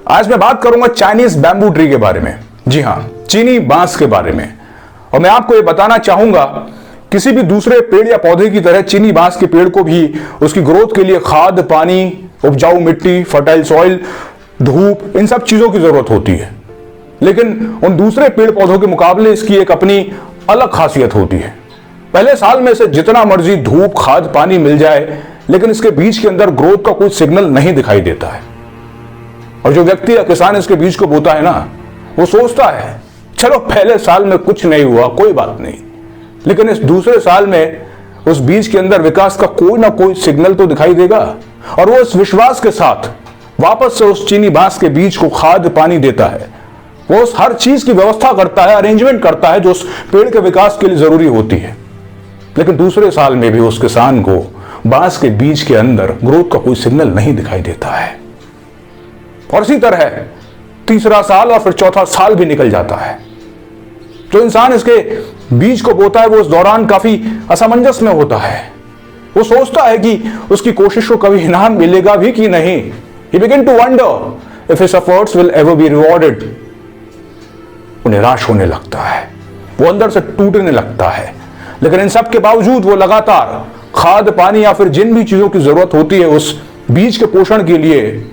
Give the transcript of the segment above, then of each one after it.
आज मैं बात करूंगा चाइनीज बैम्बू ट्री के बारे में। जी हां, चीनी बांस के बारे में। और मैं आपको ये बताना चाहूंगा, किसी भी दूसरे पेड़ या पौधे की तरह चीनी बांस के पेड़ को भी उसकी ग्रोथ के लिए खाद, पानी, उपजाऊ मिट्टी, फर्टाइल सॉइल, धूप, इन सब चीजों की जरूरत होती है। लेकिन उन दूसरे पेड़ पौधों के मुकाबले इसकी एक अपनी अलग खासियत होती है। पहले साल में से जितना मर्जी धूप, खाद, पानी मिल जाए, लेकिन इसके बीज के अंदर ग्रोथ का कोई सिग्नल नहीं दिखाई देता है। और जो व्यक्ति या किसान इसके बीज को बोता है ना, वो सोचता है चलो पहले साल में कुछ नहीं हुआ, कोई बात नहीं, लेकिन इस दूसरे साल में उस बीज के अंदर विकास का कोई ना कोई सिग्नल तो दिखाई देगा। और वो इस विश्वास के साथ वापस से उस चीनी बांस के बीज को खाद, पानी देता है। वो उस हर चीज की व्यवस्था करता है, अरेंजमेंट करता है जो उस पेड़ के विकास के लिए जरूरी होती है। लेकिन दूसरे साल में भी उस किसान को बांस के बीज के अंदर ग्रोथ का कोई सिग्नल नहीं दिखाई देता है। और इसी तरह तीसरा साल और फिर चौथा साल भी निकल जाता है। जो इंसान इसके बीज को बोता है वो उस दौरान काफी असमंजस में होता है। वो सोचता है कि उसकी कोशिश को कभी इनाम मिलेगा भी कि नहीं। He begin to wonder if his efforts will ever be rewarded। वो निराश होने लगता है, वो अंदर से टूटने लगता है। लेकिन इन सब के बावजूद वो लगातार खाद, पानी या फिर जिन भी चीजों की जरूरत होती है उस बीज के पोषण के लिए,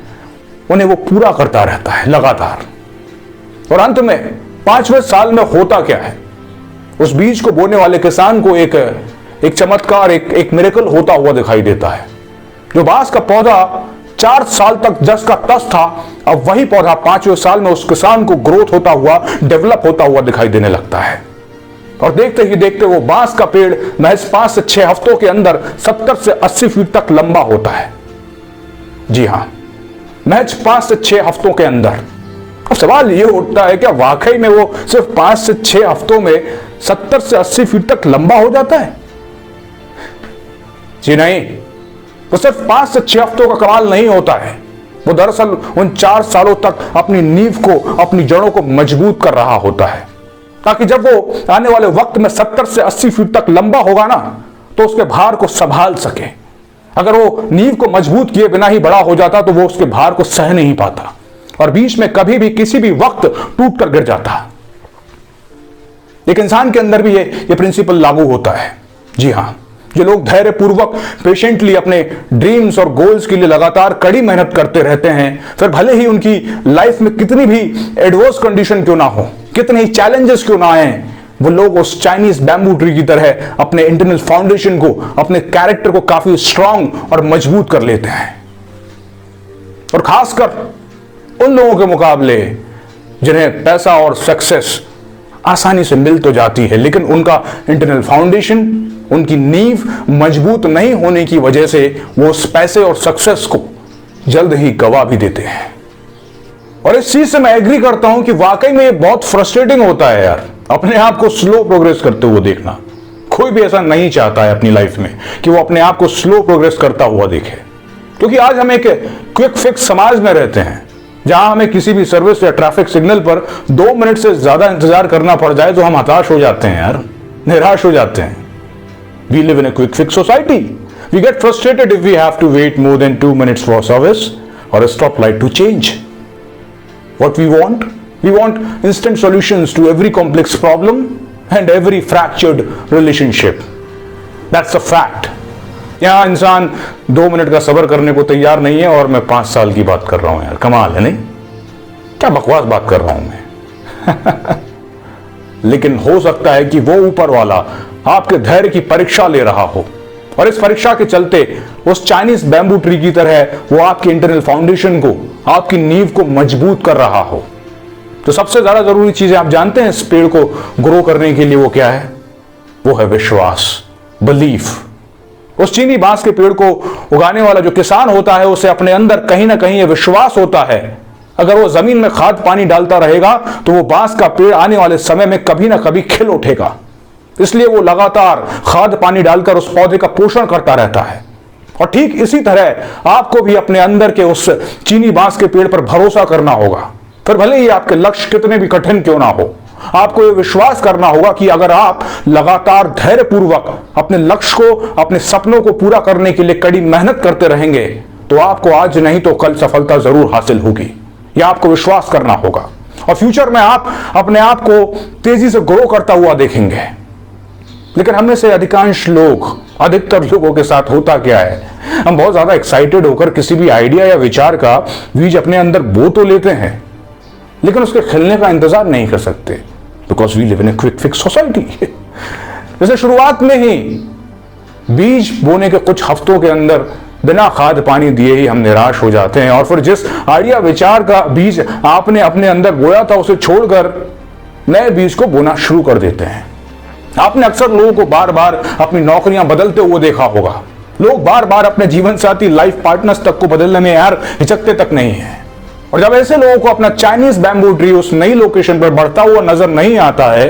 उन्हें वो पूरा करता रहता है लगातार। और अंत में 5वें साल में होता क्या है, उस बीज को बोने वाले किसान को एक चमत्कार, एक मिरेकल होता हुआ दिखाई देता है। जो बांस का पौधा 4 साल तक जस का तस था, अब वही पौधा 5वें साल में उस किसान को ग्रोथ होता हुआ, डेवलप होता हुआ दिखाई देने लगता है। और देखते ही देखते वो बांस का पेड़ महज 5 से 6 हफ्तों के अंदर 70 से 80 फीट तक लंबा होता है। जी हां, महज 5 से 6 हफ्तों के अंदर। अब सवाल ये उठता है, क्या वाकई में वो सिर्फ 5 से 6 हफ्तों में 70 से 80 फीट तक लंबा हो जाता है? जी नहीं, वो सिर्फ 5 से 6 हफ्तों का कमाल नहीं होता है। वो दरअसल उन 4 सालों तक अपनी नींव को, अपनी जड़ों को मजबूत कर रहा होता है, ताकि जब वो आने वाले वक्त में 70 से 80 फीट तक लंबा होगा ना, तो उसके भार को संभाल सके। अगर वो नींव को मजबूत किए बिना ही बड़ा हो जाता तो वो उसके भार को सह नहीं पाता और बीच में कभी भी किसी भी वक्त टूट कर गिर जाता। एक इंसान के अंदर भी ये प्रिंसिपल लागू होता है। जी हां, जो लोग धैर्य पूर्वक, पेशेंटली अपने ड्रीम्स और गोल्स के लिए लगातार कड़ी मेहनत करते रहते हैं, फिर भले ही उनकी लाइफ में कितनी भी एडवर्स कंडीशन क्यों ना हो, कितने ही चैलेंजेस क्यों ना आए, वो लोग उस चाइनीज बैम्बू ट्री की तरह अपने इंटरनल फाउंडेशन को, अपने कैरेक्टर को काफी स्ट्रांग और मजबूत कर लेते हैं। और खासकर उन लोगों के मुकाबले जिन्हें पैसा और सक्सेस आसानी से मिल तो जाती है, लेकिन उनका इंटरनल फाउंडेशन, उनकी नींव मजबूत नहीं होने की वजह से वो उस पैसे और सक्सेस को जल्द ही गवा भी देते हैं। और इस चीज से मैं एग्री करता हूं कि वाकई में ये बहुत फ्रस्ट्रेटिंग होता है यार, अपने आप को स्लो प्रोग्रेस करते हुए देखना। कोई भी ऐसा नहीं चाहता है अपनी लाइफ में कि वो अपने आप को स्लो प्रोग्रेस करता हुआ देखे, क्योंकि आज हम एक क्विक फिक्स समाज में रहते हैं, जहां हमें किसी भी सर्विस या ट्रैफिक सिग्नल पर 2 मिनट से ज्यादा इंतजार करना पड़ जाए तो हम हताश हो जाते हैं यार, निराश हो जाते हैं। We live in a quick fix society. We get frustrated if we have to wait more than 2 minutes for service or a stoplight to change. What we want? We want instant solutions to every complex problem and every fractured relationship. That's a fact. यहाँ इंसान 2 minute का सब्र करने को तैयार नहीं है और मैं 5 साल की बात कर रहा हूं यार। कमाल है नहीं? क्या बकवास बात कर रहा हूं मैं। लेकिन हो सकता है कि वो ऊपर वाला आपके धैर्य की परीक्षा ले रहा हो, और इस परीक्षा के चलते उस चाइनीज बैम्बू ट्री की तरह वो आपके इंटरनल फाउंडेशन को, आपकी नींव को मजबूत कर रहा हो। तो सबसे ज्यादा जरूरी चीजें आप जानते हैं इस पेड़ को ग्रो करने के लिए, वो क्या है? वो है विश्वास, बिलीफ। उस चीनी बांस के पेड़ को उगाने वाला जो किसान होता है, उसे अपने अंदर कहीं ना कहीं ये विश्वास होता है, अगर वो जमीन में खाद पानी डालता रहेगा तो वो बांस का पेड़ आने वाले समय में कभी ना कभी खिल उठेगा। इसलिए वो लगातार खाद पानी डालकर उस पौधे का पोषण करता रहता है। और ठीक इसी तरह आपको भी अपने अंदर के उस चीनी बांस के पेड़ पर भरोसा करना होगा। फिर भले ही आपके लक्ष्य कितने भी कठिन क्यों ना हो, आपको यह विश्वास करना होगा कि अगर आप लगातार धैर्य पूर्वक अपने लक्ष्य को, अपने सपनों को पूरा करने के लिए कड़ी मेहनत करते रहेंगे तो आपको आज नहीं तो कल सफलता जरूर हासिल होगी। यह आपको विश्वास करना होगा और फ्यूचर में आप अपने आप को तेजी से ग्रो करता हुआ देखेंगे। लेकिन हम में से अधिकतर लोगों के साथ होता क्या है, हम बहुत ज्यादा एक्साइटेड होकर किसी भी आइडिया या विचार का बीज अपने अंदर बो तो लेते हैं, लेकिन उसके खिलने का इंतजार नहीं कर सकते, because we live in a quick fix society. जैसे शुरुआत में ही बीज बोने के कुछ हफ्तों के अंदर बिना खाद पानी दिए ही हम निराश हो जाते हैं और फिर जिस आइडिया विचार का बीज आपने अपने अंदर बोया था उसे छोड़कर नए बीज को बोना शुरू कर देते हैं। आपने अक्सर लोगों को बार बार अपनी नौकरियां बदलते हुए देखा होगा। लोग बार बार अपने जीवन साथी लाइफ पार्टनर्स तक को बदलने में यार हिचकते तक नहीं है। और जब ऐसे लोगों को अपना चाइनीज बैम्बू ट्री उस नई लोकेशन पर बढ़ता हुआ नजर नहीं आता है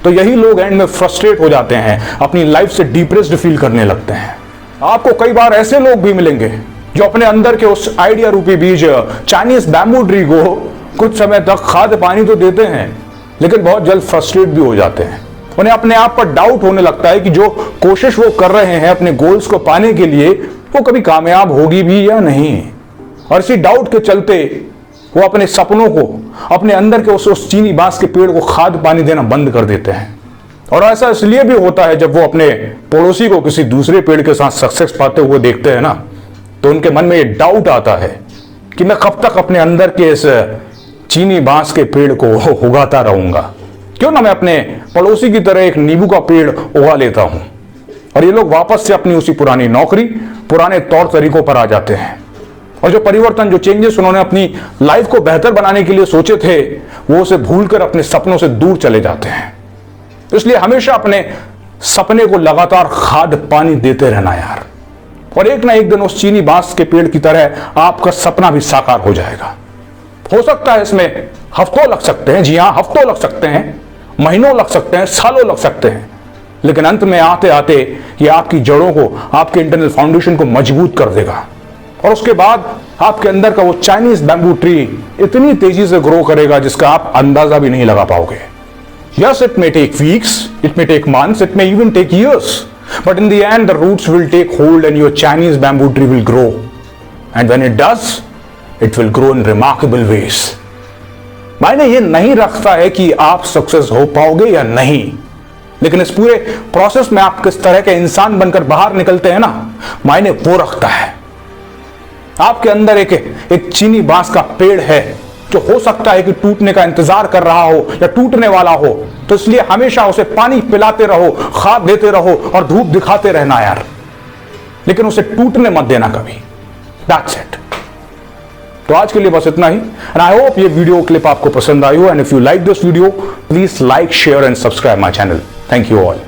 तो यही लोग एंड में फ्रस्ट्रेट हो जाते हैं, अपनी लाइफ से डिप्रेस्ड फील करने लगते हैं। आपको कई बार ऐसे लोग भी मिलेंगे जो अपने अंदर के उस आइडिया रूपी बीज चाइनीज बैम्बू ट्री को कुछ समय तक खाद पानी तो देते हैं, लेकिन बहुत जल्द फ्रस्ट्रेट भी हो जाते हैं। उन्हें अपने आप पर डाउट होने लगता है कि जो कोशिश वो कर रहे हैं अपने गोल्स को पाने के लिए वो कभी कामयाब होगी भी या नहीं। और इसी डाउट के चलते वो अपने सपनों को, अपने अंदर के उस चीनी बांस के पेड़ को खाद पानी देना बंद कर देते हैं। और ऐसा इसलिए भी होता है जब वो अपने पड़ोसी को किसी दूसरे पेड़ के साथ सक्सेस पाते हुए देखते हैं ना, तो उनके मन में ये डाउट आता है कि मैं कब तक अपने अंदर के इस चीनी बांस के पेड़ को उगाता रहूंगा, क्यों ना मैं अपने पड़ोसी की तरह एक नींबू का पेड़ उगा लेता हूं। और ये लोग वापस से अपनी उसी पुरानी नौकरी, पुराने तौर तरीकों पर आ जाते हैं और जो परिवर्तन, जो चेंजेस उन्होंने अपनी लाइफ को बेहतर बनाने के लिए सोचे थे वो उसे भूलकर अपने सपनों से दूर चले जाते हैं। इसलिए हमेशा अपने सपने को लगातार खाद पानी देते रहना यार, और एक ना एक दिन उस चीनी बांस के पेड़ की तरह आपका सपना भी साकार हो जाएगा। हो सकता है इसमें हफ्तों लग सकते हैं, जी हां हफ्तों लग सकते हैं, महीनों लग सकते हैं, सालों लग सकते हैं, लेकिन अंत में आते आते ये आपकी जड़ों को, आपके इंटरनल फाउंडेशन को मजबूत कर देगा और उसके बाद आपके अंदर का वो चाइनीज बैम्बू ट्री इतनी तेजी से ग्रो करेगा जिसका आप अंदाजा भी नहीं लगा पाओगे। Yes, it may take weeks, it may take months, it may even take years, but in the end the roots will take hold and your Chinese bamboo tree will grow, and when it does, it will grow in remarkable ways. मायने ये नहीं रखता है कि आप success हो पाओगे या नहीं, लेकिन इस पूरे प्रोसेस में आप किस तरह के इंसान बनकर बाहर निकलते हैं ना, मायने वो रखता है। आपके अंदर एक चीनी बांस का पेड़ है जो हो सकता है कि टूटने का इंतजार कर रहा हो या टूटने वाला हो, तो इसलिए हमेशा उसे पानी पिलाते रहो, खाद देते रहो और धूप दिखाते रहना यार, लेकिन उसे टूटने मत देना कभी। That's it. तो आज के लिए बस इतना ही, एंड आई होप ये वीडियो क्लिप आपको पसंद आई हो, and if you like this video please like, share and subscribe my channel. Thank you all.